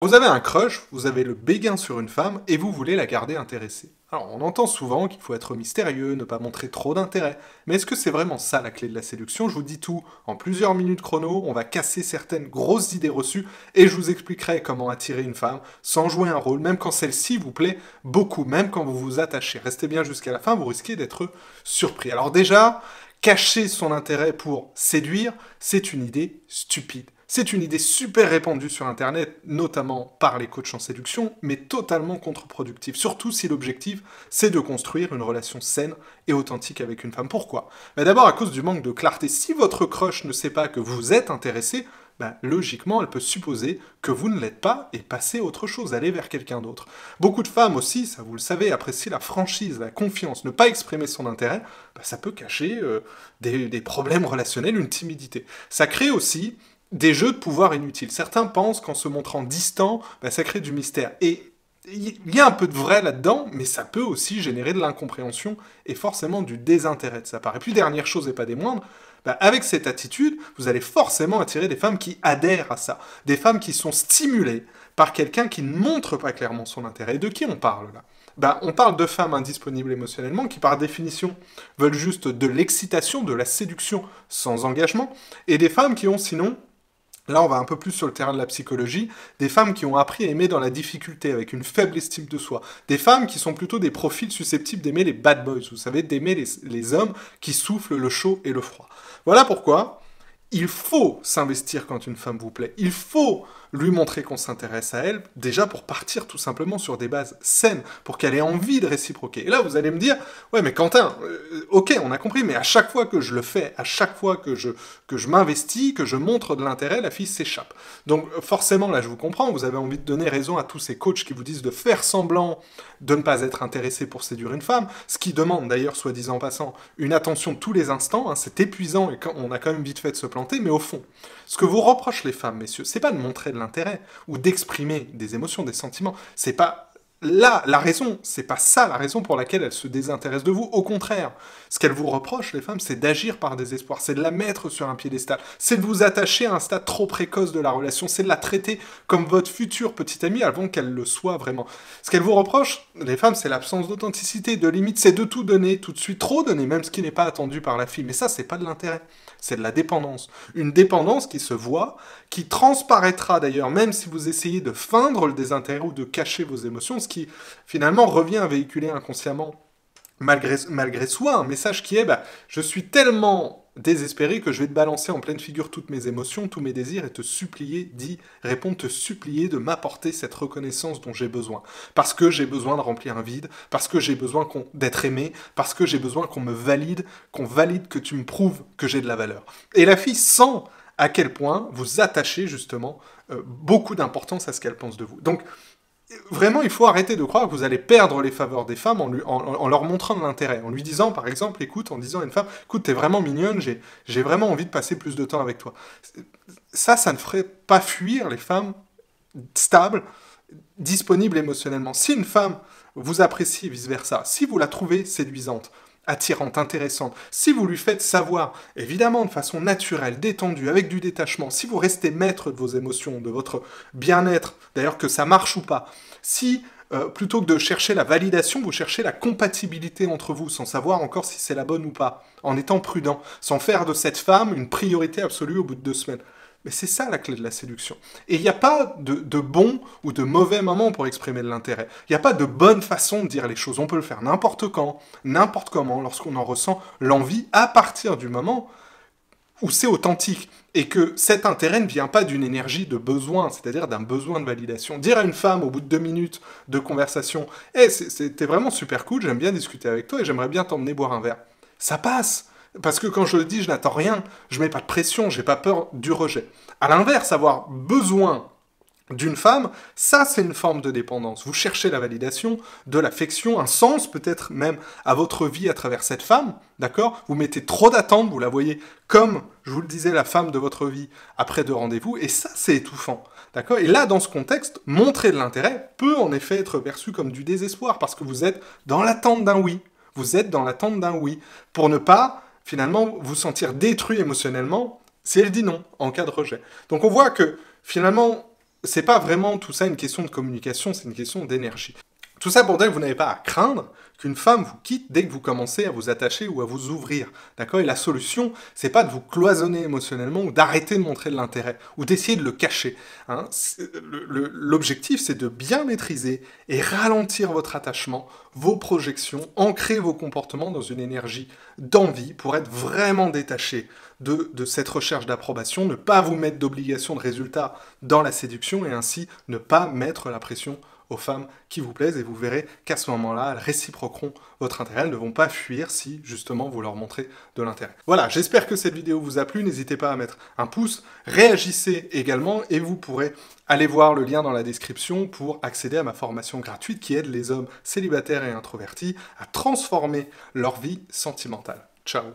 Vous avez un crush, vous avez le béguin sur une femme et vous voulez la garder intéressée. Alors on entend souvent qu'il faut être mystérieux, ne pas montrer trop d'intérêt, mais est-ce que c'est vraiment ça la clé de la séduction? Je vous dis tout en plusieurs minutes chrono, on va casser certaines grosses idées reçues et je vous expliquerai comment attirer une femme sans jouer un rôle, même quand celle-ci vous plaît beaucoup, même quand vous vous attachez. Restez bien jusqu'à la fin, vous risquez d'être surpris. Alors déjà, cacher son intérêt pour séduire, c'est une idée stupide. C'est une idée super répandue sur Internet, notamment par les coachs en séduction, mais totalement contre-productive. Surtout si l'objectif, c'est de construire une relation saine et authentique avec une femme. Pourquoi? D'abord à cause du manque de clarté. Si votre crush ne sait pas que vous êtes intéressé, logiquement, elle peut supposer que vous ne l'êtes pas et passer à autre chose, aller vers quelqu'un d'autre. Beaucoup de femmes aussi, ça vous le savez, apprécient la franchise, la confiance. Ne pas exprimer son intérêt, ça peut cacher des problèmes relationnels, une timidité. Ça crée aussi des jeux de pouvoir inutiles. Certains pensent qu'en se montrant distant, ça crée du mystère. Et il y a un peu de vrai là-dedans, mais ça peut aussi générer de l'incompréhension et forcément du désintérêt de sa part. Et puis dernière chose et pas des moindres, avec cette attitude, vous allez forcément attirer des femmes qui adhèrent à ça. Des femmes qui sont stimulées par quelqu'un qui ne montre pas clairement son intérêt. Et de qui on parle là? On parle de femmes indisponibles émotionnellement qui, par définition, veulent juste de l'excitation, de la séduction sans engagement, et des femmes qui ont sinon... Là, on va un peu plus sur le terrain de la psychologie. Des femmes qui ont appris à aimer dans la difficulté, avec une faible estime de soi. Des femmes qui sont plutôt des profils susceptibles d'aimer les bad boys, vous savez, d'aimer les hommes qui soufflent le chaud et le froid. Voilà pourquoi il faut s'investir quand une femme vous plaît. Il faut lui montrer qu'on s'intéresse à elle, déjà pour partir tout simplement sur des bases saines, pour qu'elle ait envie de réciproquer. Et là, vous allez me dire, ouais, mais Quentin, ok, on a compris, mais à chaque fois que je le fais, à chaque fois que je m'investis, que je montre de l'intérêt, la fille s'échappe. Donc forcément, là, je vous comprends, vous avez envie de donner raison à tous ces coachs qui vous disent de faire semblant de ne pas être intéressé pour séduire une femme, ce qui demande d'ailleurs, soit disant en passant, une attention tous les instants, hein, c'est épuisant et on a quand même vite fait de se planter, mais au fond, ce que vous reprochent les femmes, messieurs, c'est pas de montrer de l'intérêt ou d'exprimer des émotions, des sentiments, c'est pas là la raison, c'est pas ça la raison pour laquelle elles se désintéressent de vous, au contraire. Ce qu'elles vous reprochent, les femmes, c'est d'agir par désespoir, c'est de la mettre sur un piédestal, c'est de vous attacher à un stade trop précoce de la relation, c'est de la traiter comme votre future petite amie avant qu'elle le soit vraiment. Ce qu'elles vous reprochent, les femmes, c'est l'absence d'authenticité, de limite, c'est de tout donner, tout de suite, trop donner, même ce qui n'est pas attendu par la fille. Mais ça, c'est pas de l'intérêt, c'est de la dépendance. Une dépendance qui se voit, qui transparaîtra d'ailleurs, même si vous essayez de feindre le désintérêt ou de cacher vos émotions, ce qui finalement revient à véhiculer inconsciemment malgré soi, un message qui est je suis tellement désespéré que je vais te balancer en pleine figure toutes mes émotions, tous mes désirs et te supplier répondre, te supplier de m'apporter cette reconnaissance dont j'ai besoin. Parce que j'ai besoin de remplir un vide, parce que j'ai besoin d'être aimé, parce que j'ai besoin qu'on me valide, qu'on valide que tu me prouves que j'ai de la valeur. Et la fille sent à quel point vous attachez justement beaucoup d'importance à ce qu'elle pense de vous. Donc, vraiment, il faut arrêter de croire que vous allez perdre les faveurs des femmes en leur montrant de l'intérêt. En lui disant, par exemple, écoute, en disant à une femme, écoute, t'es vraiment mignonne, j'ai vraiment envie de passer plus de temps avec toi. Ça ne ferait pas fuir les femmes stables, disponibles émotionnellement. Si une femme vous apprécie et vice-versa, si vous la trouvez séduisante, attirante, intéressante, si vous lui faites savoir, évidemment de façon naturelle, détendue, avec du détachement, si vous restez maître de vos émotions, de votre bien-être, d'ailleurs que ça marche ou pas, si plutôt que de chercher la validation, vous cherchez la compatibilité entre vous, sans savoir encore si c'est la bonne ou pas, en étant prudent, sans faire de cette femme une priorité absolue au bout de 2 semaines. Mais c'est ça la clé de la séduction. Et il n'y a pas de bon ou de mauvais moment pour exprimer de l'intérêt. Il n'y a pas de bonne façon de dire les choses. On peut le faire n'importe quand, n'importe comment, lorsqu'on en ressent l'envie, à partir du moment où c'est authentique. Et que cet intérêt ne vient pas d'une énergie de besoin, c'est-à-dire d'un besoin de validation. Dire à une femme au bout de 2 minutes de conversation « Hey, c'était vraiment super cool, j'aime bien discuter avec toi et j'aimerais bien t'emmener boire un verre. » Ça passe. Parce que quand je le dis, je n'attends rien, je mets pas de pression, j'ai pas peur du rejet. À l'inverse, avoir besoin d'une femme, ça c'est une forme de dépendance. Vous cherchez la validation, de l'affection, un sens peut-être même à votre vie à travers cette femme, d'accord? Vous mettez trop d'attentes, vous la voyez comme, je vous le disais, la femme de votre vie après 2 rendez-vous, et ça c'est étouffant, d'accord? Et là, dans ce contexte, montrer de l'intérêt peut en effet être perçu comme du désespoir, parce que vous êtes dans l'attente d'un oui. Vous êtes dans l'attente d'un oui, pour ne pas finalement vous sentir détruit émotionnellement si elle dit non en cas de rejet. Donc on voit que finalement c'est pas vraiment tout ça une question de communication, c'est une question d'énergie. Tout ça pour dire que vous n'avez pas à craindre qu'une femme vous quitte dès que vous commencez à vous attacher ou à vous ouvrir, d'accord? Et la solution, c'est pas de vous cloisonner émotionnellement ou d'arrêter de montrer de l'intérêt, ou d'essayer de le cacher, hein. L'objectif, c'est de bien maîtriser et ralentir votre attachement, vos projections, ancrer vos comportements dans une énergie d'envie pour être vraiment détaché de cette recherche d'approbation, ne pas vous mettre d'obligation de résultat dans la séduction et ainsi ne pas mettre la pression aux femmes qui vous plaisent et vous verrez qu'à ce moment-là, elles réciproqueront votre intérêt, elles ne vont pas fuir si justement vous leur montrez de l'intérêt. Voilà, j'espère que cette vidéo vous a plu, n'hésitez pas à mettre un pouce, réagissez également et vous pourrez aller voir le lien dans la description pour accéder à ma formation gratuite qui aide les hommes célibataires et introvertis à transformer leur vie sentimentale. Ciao!